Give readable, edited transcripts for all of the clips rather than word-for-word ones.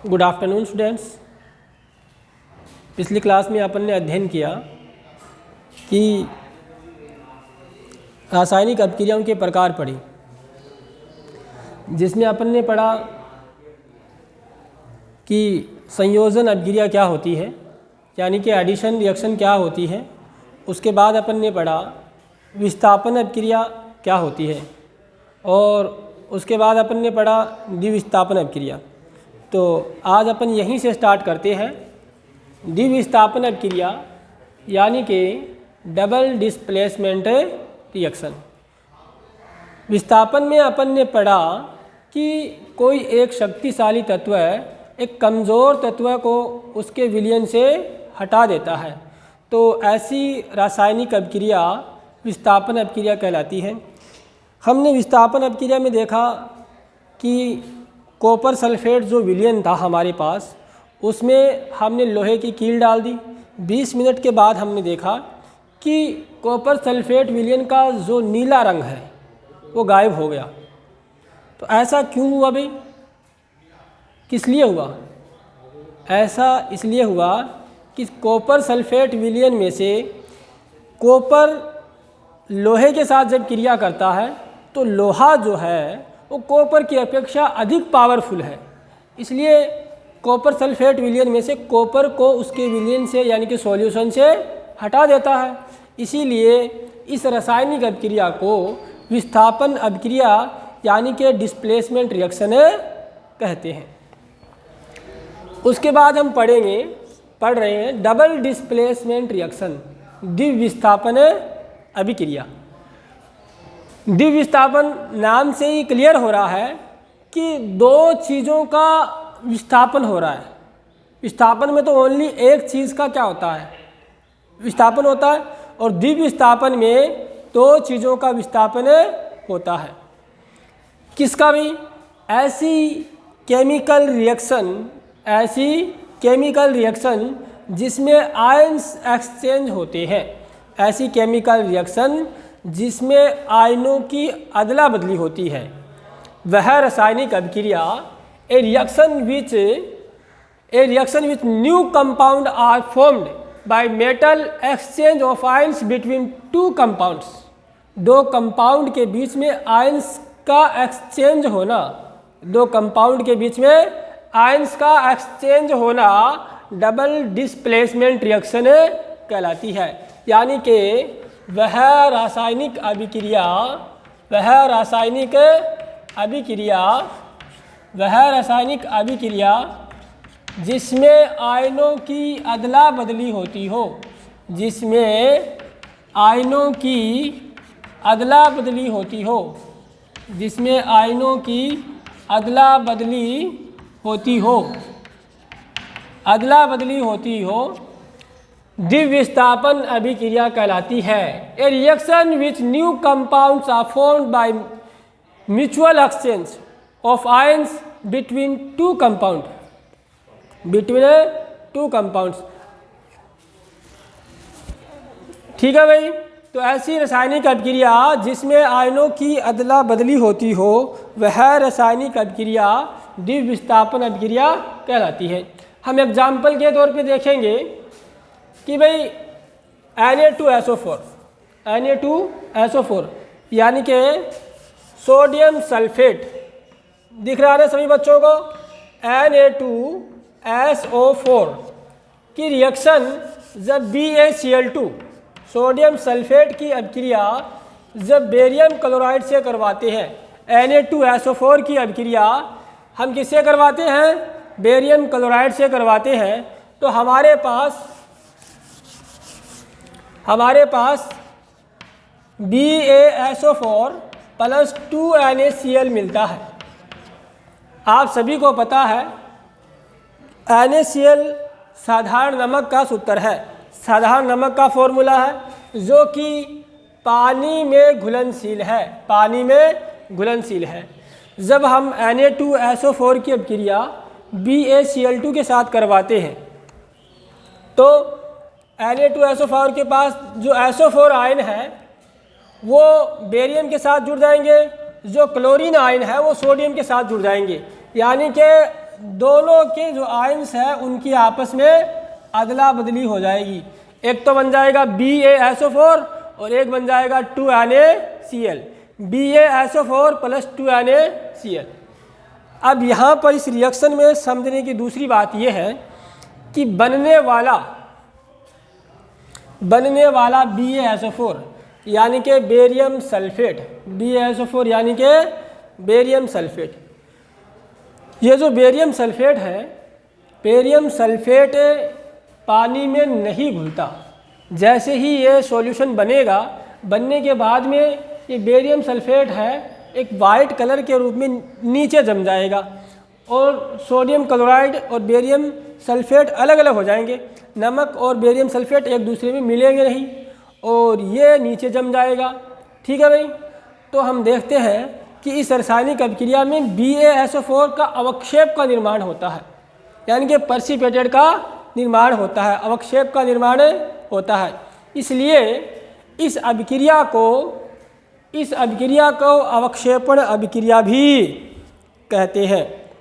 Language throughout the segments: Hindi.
Good afternoon students. पिछली क्लास में अपन ने अध्ययन किया कि रासायनिक अभिक्रियाओं के प्रकार पढ़े, जिसमें अपन ने पढ़ा कि संयोजन अभिक्रिया क्या होती है, यानी कि एडिशन रिएक्शन क्या होती है। उसके बाद अपन ने पढ़ा विस्थापन अभिक्रिया क्या होती है, और उसके बाद अपन ने पढ़ा द्विविस्थापन अभिक्रिया। तो आज अपन यहीं से स्टार्ट करते हैं। द्विविस्थापन अभिक्रिया यानी कि डबल डिस्प्लेसमेंट रिएक्शन। विस्थापन में अपन ने पढ़ा कि कोई एक शक्तिशाली तत्व एक कमज़ोर तत्व को उसके विलयन से हटा देता है, तो ऐसी रासायनिक अभिक्रिया विस्थापन अभिक्रिया कहलाती है। हमने विस्थापन अभिक्रिया में देखा कि कॉपर सल्फेट जो विलयन था हमारे पास, उसमें हमने लोहे की कील डाल दी। 20 मिनट के बाद हमने देखा कि कॉपर सल्फेट विलयन का जो नीला रंग है वो गायब हो गया। तो ऐसा क्यों हुआ भाई? किस लिए हुआ? ऐसा इसलिए हुआ कि कॉपर सल्फेट विलयन में से कॉपर लोहे के साथ जब क्रिया करता है तो लोहा जो है वो कॉपर की अपेक्षा अधिक पावरफुल है, इसलिए कॉपर सल्फेट विलयन में से कॉपर को उसके विलयन से यानी कि सॉल्यूशन से हटा देता है। इसीलिए इस रासायनिक अभिक्रिया को विस्थापन अभिक्रिया यानी कि डिस्प्लेसमेंट रिएक्शन कहते हैं। उसके बाद हम पढ़ रहे हैं डबल डिस्प्लेसमेंट रिएक्शन, द्विविस्थापन अभिक्रिया। द्विविस्थापन नाम से ही क्लियर हो रहा है कि दो चीज़ों का विस्थापन हो रहा है। विस्थापन में तो ओनली एक चीज़ का क्या होता है? विस्थापन होता है, और द्विविस्थापन में दो चीज़ों का विस्थापन होता है। किसका भी? ऐसी केमिकल रिएक्शन जिसमें आयन्स एक्सचेंज होते हैं, ऐसी केमिकल रिएक्शन जिसमें आयनों की अदला बदली होती है, वह रासायनिक अभिक्रिया a reaction which new compound are formed by metal exchange of ions between two compounds. दो कंपाउंड के बीच में आयन्स का एक्सचेंज होना, दो कंपाउंड के बीच में आयन्स का एक्सचेंज होना डबल डिस्प्लेसमेंट रिएक्शन कहलाती है। यानी कि वह रासायनिक अभिक्रिया जिसमें आयनों की अदला बदली होती हो, द्विविस्थापन अभिक्रिया कहलाती है। A reaction which new compounds are formed by mutual exchange of ions between two compounds. ठीक है भाई। तो ऐसी रासायनिक अभिक्रिया जिसमें आयनों की अदला बदली होती हो, वह रासायनिक अभिक्रिया द्विविस्थापन अभिक्रिया कहलाती है। हम एग्जाम्पल के तौर पे देखेंगे कि भाई Na2SO4 यानी कि सोडियम सल्फेट, दिख रहा है सभी बच्चों को? Na2SO4 की रिएक्शन जब BaCl2 सोडियम सल्फेट की अभिक्रिया जब बेरियम क्लोराइड से करवाते हैं, Na2SO4 की अभिक्रिया हम किससे करवाते हैं? बेरियम क्लोराइड से करवाते हैं। तो हमारे पास BaSO4 प्लस 2NaCl मिलता है। आप सभी को पता है NaCl साधारण नमक का सूत्र है, साधारण नमक का फॉर्मूला है, जो कि पानी में घुलनशील है। जब हम Na2SO4 की अभिक्रिया BaCl2 के साथ करवाते हैं तो Na2SO4 के पास जो SO4 आयन है वो बेरियम के साथ जुड़ जाएंगे, जो क्लोरीन आयन है वो सोडियम के साथ जुड़ जाएंगे। यानी कि दोनों के जो आयन्स हैं उनकी आपस में अदला बदली हो जाएगी। एक तो बन जाएगा BaSO4 और एक बन जाएगा 2NaCl, BaSO4 प्लस 2NaCl। अब यहाँ पर इस रिएक्शन में समझने की दूसरी बात यह है कि बनने वाला BaSO4 यानी कि बेरियम सल्फेट, BaSO4 यानी कि बेरियम सल्फेट, ये जो बेरियम सल्फेट है, बेरियम सल्फेट पानी में नहीं घुलता। जैसे ही ये सॉल्यूशन बनेगा, बनने के बाद में ये बेरियम सल्फेट है एक वाइट कलर के रूप में नीचे जम जाएगा और सोडियम क्लोराइड और बेरियम सल्फेट अलग अलग हो जाएंगे। नमक और बेरियम सल्फेट एक दूसरे में मिलेंगे नहीं और ये नीचे जम जाएगा। ठीक है भाई, तो हम देखते हैं कि इस रासायनिक अभिक्रिया में BaSO4 का अवक्षेप का निर्माण होता है, यानी कि प्रेसिपिटेट का निर्माण होता है, अवक्षेप का निर्माण होता है। इसलिए इस अभिक्रिया को अवक्षेपण अभिक्रिया भी कहते हैं,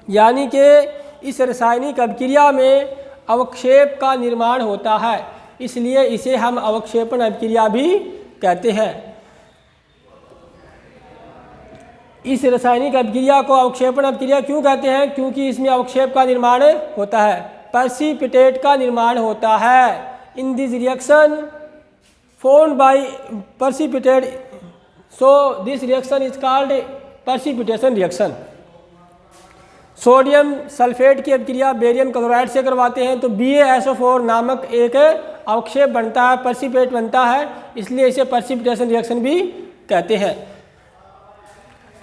यानी कि इस रासायनिक अभिक्रिया में अवक्षेप का निर्माण होता है, इसलिए इसे हम अवक्षेपण अभिक्रिया भी कहते हैं। इस रासायनिक अभिक्रिया को अवक्षेपण अभिक्रिया क्यों कहते हैं? क्योंकि इसमें अवक्षेप का निर्माण होता है, प्रेसिपिटेट का निर्माण होता है। In this reaction formed by precipitate, so this reaction is called precipitation reaction. Sodium sulphate की अभिक्रिया बेरियम क्लोराइड से करवाते हैं तो BaSO4 नामक एक अवक्षेप बनता है, प्रेसिपिटेट बनता है, इसलिए इसे प्रेसिपिटेशन रिएक्शन भी कहते हैं।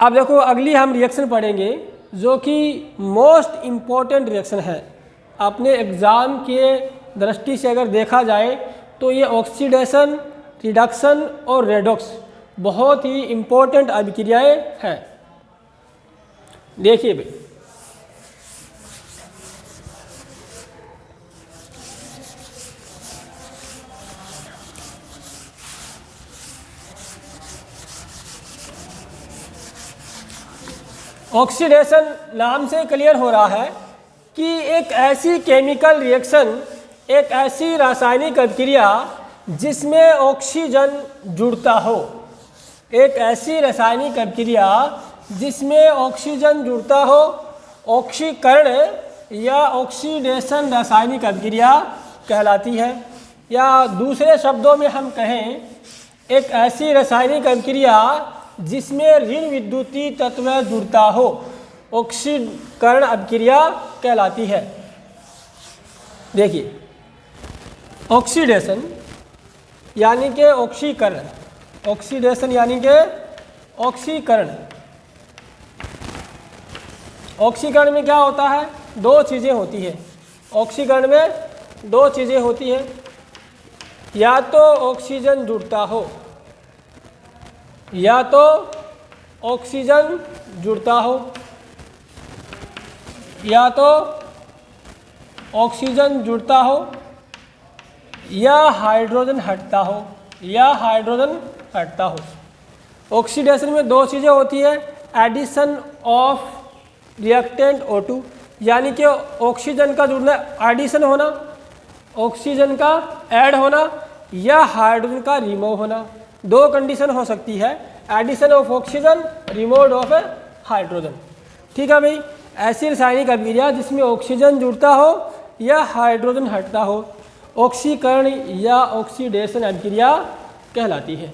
अब देखो अगली हम रिएक्शन पढ़ेंगे जो कि मोस्ट इम्पोर्टेंट रिएक्शन है। अपने एग्ज़ाम के दृष्टि से अगर देखा जाए तो ये ऑक्सीडेशन, रिडक्शन और रेडॉक्स बहुत ही इम्पोर्टेंट अभिक्रियाएं हैं। देखिए भाई, ऑक्सीडेशन नाम से क्लियर हो रहा है कि एक ऐसी केमिकल रिएक्शन, एक ऐसी रासायनिक अभिक्रिया जिसमें ऑक्सीजन जुड़ता हो, एक ऐसी रासायनिक अभिक्रिया जिसमें ऑक्सीजन जुड़ता हो, ऑक्सीकरण या ऑक्सीडेशन रासायनिक अभिक्रिया कहलाती है। या दूसरे शब्दों में हम कहें, एक ऐसी रासायनिक अभिक्रिया जिसमें ऋण विद्युतीय तत्व जुड़ता हो, ऑक्सीकरण अभिक्रिया कहलाती है। देखिए, ऑक्सीडेशन यानी कि ऑक्सीकरण, ऑक्सीडेशन यानी कि ऑक्सीकरण। ऑक्सीकरण में क्या होता है? दो चीज़ें होती है। ऑक्सीकरण में दो चीज़ें होती हैं, या तो ऑक्सीजन जुड़ता हो, या तो ऑक्सीजन जुड़ता हो, या तो ऑक्सीजन जुड़ता हो या हाइड्रोजन हटता हो, या हाइड्रोजन हटता हो। ऑक्सीडेशन में दो चीज़ें होती है, एडिशन ऑफ रिएक्टेंट O2 यानी कि ऑक्सीजन का जुड़ना, एडिशन होना, ऑक्सीजन का ऐड होना या हाइड्रोजन का रिमूव होना। दो कंडीशन हो सकती है, addition of oxygen, remove of hydrogen. ठीक है भाई, ऐसी रासायनिक अभिक्रिया जिसमें ऑक्सीजन जुड़ता हो या हाइड्रोजन हटता हो, ऑक्सीकरण या ऑक्सीडेशन अभिक्रिया कहलाती है।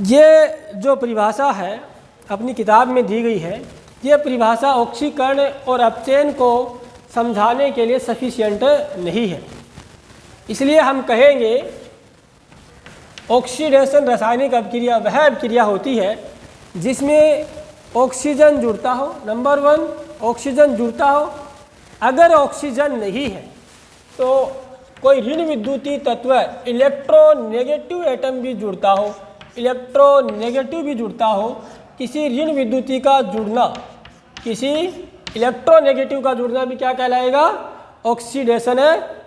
ये जो परिभाषा है अपनी किताब में दी गई है, ये परिभाषा ऑक्सीकरण और अपचयन को समझाने के लिए सफिशिएंट नहीं है। इसलिए हम कहेंगे ऑक्सीडेशन रासायनिक अभिक्रिया वह अभिक्रिया होती है जिसमें ऑक्सीजन जुड़ता हो। नंबर 1, ऑक्सीजन जुड़ता हो। अगर ऑक्सीजन नहीं है तो कोई ऋण विद्युतीय तत्व, इलेक्ट्रोनेगेटिव एटम भी जुड़ता हो, इलेक्ट्रोनेगेटिव भी जुड़ता हो। किसी ऋण विद्युतीय का जुड़ना, किसी इलेक्ट्रोनेगेटिव का जुड़ना भी क्या कहलाएगा? ऑक्सीडेशन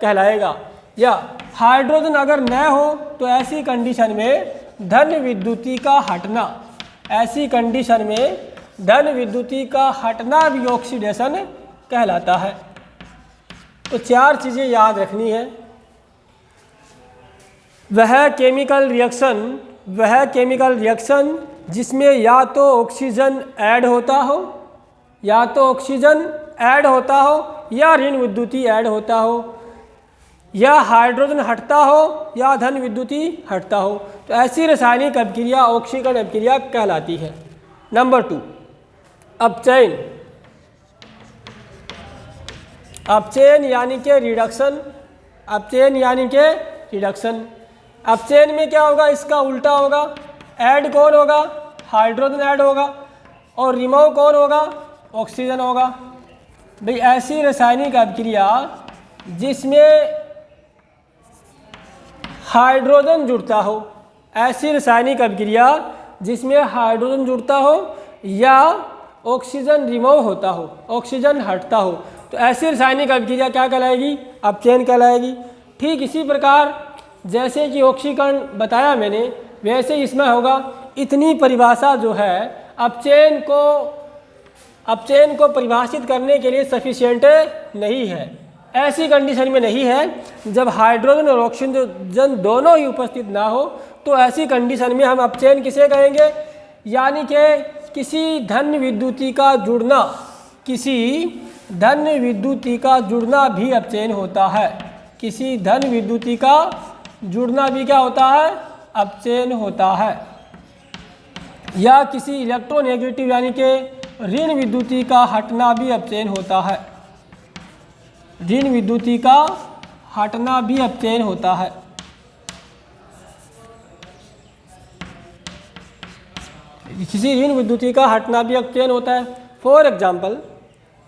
कहलाएगा। या हाइड्रोजन अगर न हो तो ऐसी कंडीशन में धन विद्युतीय का हटना, ऐसी कंडीशन में धन विद्युती का हटना भी ऑक्सीडेशन कहलाता है। तो 4 चीज़ें याद रखनी है। वह केमिकल रिएक्शन जिसमें या तो ऑक्सीजन ऐड होता हो या ऋण विद्युती ऐड होता हो, या हाइड्रोजन हटता हो या धन विद्युती हटता हो, तो ऐसी रासायनिक अभिक्रिया ऑक्सीकरण अभिक्रिया कहलाती है। नंबर 2, अपचयन यानी कि रिडक्शन। अपचयन में क्या होगा, इसका उल्टा होगा। ऐड कौन होगा, हाइड्रोजन ऐड होगा, और रिमूव कौन होगा, ऑक्सीजन होगा। भाई ऐसी रासायनिक अभिक्रिया जिसमें हाइड्रोजन जुड़ता हो, या ऑक्सीजन रिमूव होता हो, ऑक्सीजन हटता हो, तो ऐसी रासायनिक अभिक्रिया क्या कहलाएगी, अपचयन कहलाएगी। ठीक इसी प्रकार जैसे कि ऑक्सीकरण बताया मैंने, वैसे इसमें होगा। इतनी परिभाषा जो है अपचयन को परिभाषित करने के लिए सफिशिएंट नहीं है। ऐसी कंडीशन में नहीं है जब हाइड्रोजन और ऑक्सीजन दोनों ही उपस्थित ना हो, तो ऐसी कंडीशन में हम अपचयन किसे कहेंगे, यानी कि किसी धन विद्युती का जुड़ना भी अपचयन होता है। किसी धन विद्युती का जुड़ना भी क्या होता है, अपचयन होता है। या किसी इलेक्ट्रोनेगेटिव यानी कि ऋण विद्युती का हटना भी अपचयन होता है। किसी ऋण विद्युती का हटना भी अपचयन होता है। फॉर एग्जाम्पल,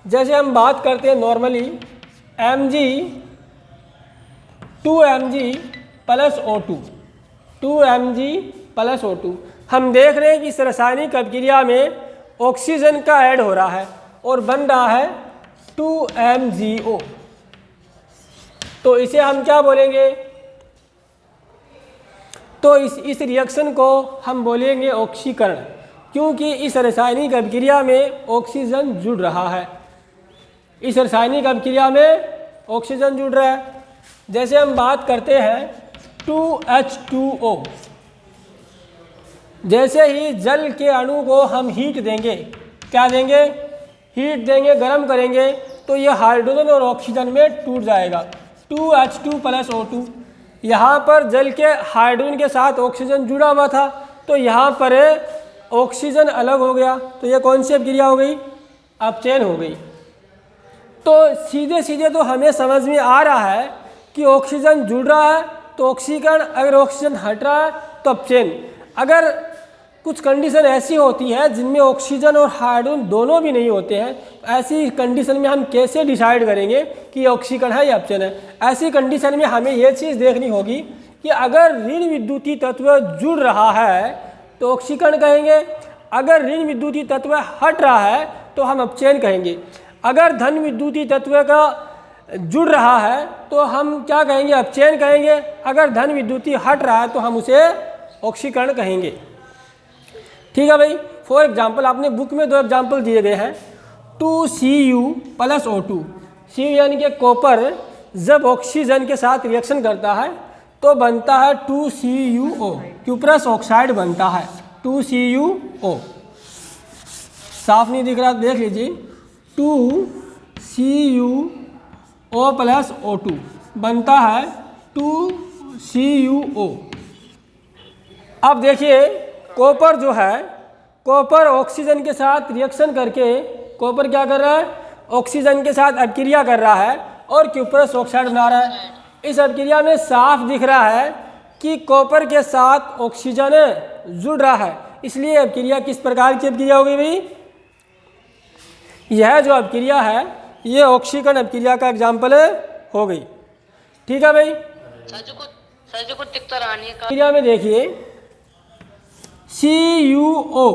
जैसे हम बात करते हैं नॉर्मली Mg प्लस O2, हम देख रहे हैं कि इस रासायनिक अभिक्रिया में ऑक्सीजन का ऐड हो रहा है और बन रहा है 2MgO। तो इसे हम क्या बोलेंगे, तो इस रिएक्शन को हम बोलेंगे ऑक्सीकरण, क्योंकि इस रासायनिक अभिक्रिया में ऑक्सीजन जुड़ रहा है। जैसे हम बात करते हैं 2H2O, जैसे ही जल के अणु को हम हीट देंगे, गर्म करेंगे, तो ये हाइड्रोजन और ऑक्सीजन में टूट जाएगा। 2H2 प्लस O2, यहाँ पर जल के हाइड्रोजन के साथ ऑक्सीजन जुड़ा हुआ था, तो यहाँ पर ऑक्सीजन अलग हो गया, तो ये कौन सी अभिक्रिया हो गई, अपचयन हो गई। तो सीधे तो हमें समझ में आ रहा है कि ऑक्सीजन जुड़ रहा है तो ऑक्सीकरण, अगर ऑक्सीजन हट रहा है तो अपचयन। अगर कुछ कंडीशन ऐसी होती है जिनमें ऑक्सीजन और हाइड्रोजन दोनों भी नहीं होते हैं, ऐसी कंडीशन में हम कैसे डिसाइड करेंगे कि ऑक्सीकरण है या अपचयन है। ऐसी कंडीशन में हमें यह चीज़ देखनी होगी कि अगर ऋण विद्युतीय तत्व जुड़ रहा है तो ऑक्सीकरण कहेंगे, अगर ऋण विद्युतीय तत्व हट रहा है तो हम अपचयन कहेंगे। अगर धन विद्युतीय तत्व का जुड़ रहा है तो हम क्या कहेंगे, अपचयन कहेंगे। अगर धन विद्युतीय हट रहा है तो हम उसे ऑक्सीकरण कहेंगे। ठीक है भाई। फॉर एग्जाम्पल, आपने बुक में 2 एग्जाम्पल दिए गए हैं। 2Cu प्लस O2, Cu यानी कि कॉपर जब ऑक्सीजन के साथ रिएक्शन करता है तो बनता है 2CuO, क्यूप्रस ऑक्साइड बनता है 2CuO। साफ नहीं दिख रहा, देख लीजिए। 2CuO प्लस O2 बनता है 2CuO। अब देखिए, कॉपर जो है, कॉपर ऑक्सीजन के साथ रिएक्शन करके, कॉपर क्या कर रहा है, ऑक्सीजन के साथ अभिक्रिया कर रहा है और क्यूप्रस ऑक्साइड बना रहा है। इस अभिक्रिया में साफ दिख रहा है कि कॉपर के साथ ऑक्सीजन जुड़ रहा है, इसलिए अभिक्रिया किस प्रकार की अभिक्रिया हो गई भाई, यह जो अभिक्रिया है ये ऑक्सीकरण अभिक्रिया का एग्जाम्पल हो गई। ठीक है भाई। सर जो कुछ दिक्कत आनी है अभिक्रिया में देखिए CuO